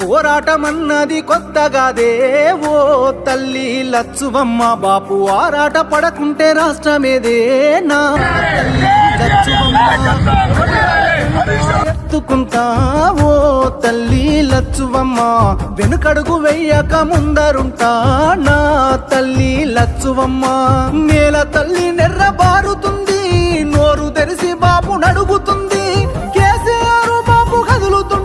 పోరాటమన్నది కొత్తగాదే ఓ తల్లి లచ్చువమ్మ బాపు ఆరాట పడకుంటే రాష్ట్రమేదే నా తల్లి లచ్చువమ్మ ఎత్తుకుంటా ఓ తల్లి లచ్చువమ్మ వెనుకడుగు వెయ్యక ముందరుంటా నా తల్లి లచ్చువమ్మ నేల తల్లి నెర్రబారుతుంది నోరు తెరిసి బాపు నడుగుతుంది కేసీఆర్ బాపు కదులుతుంది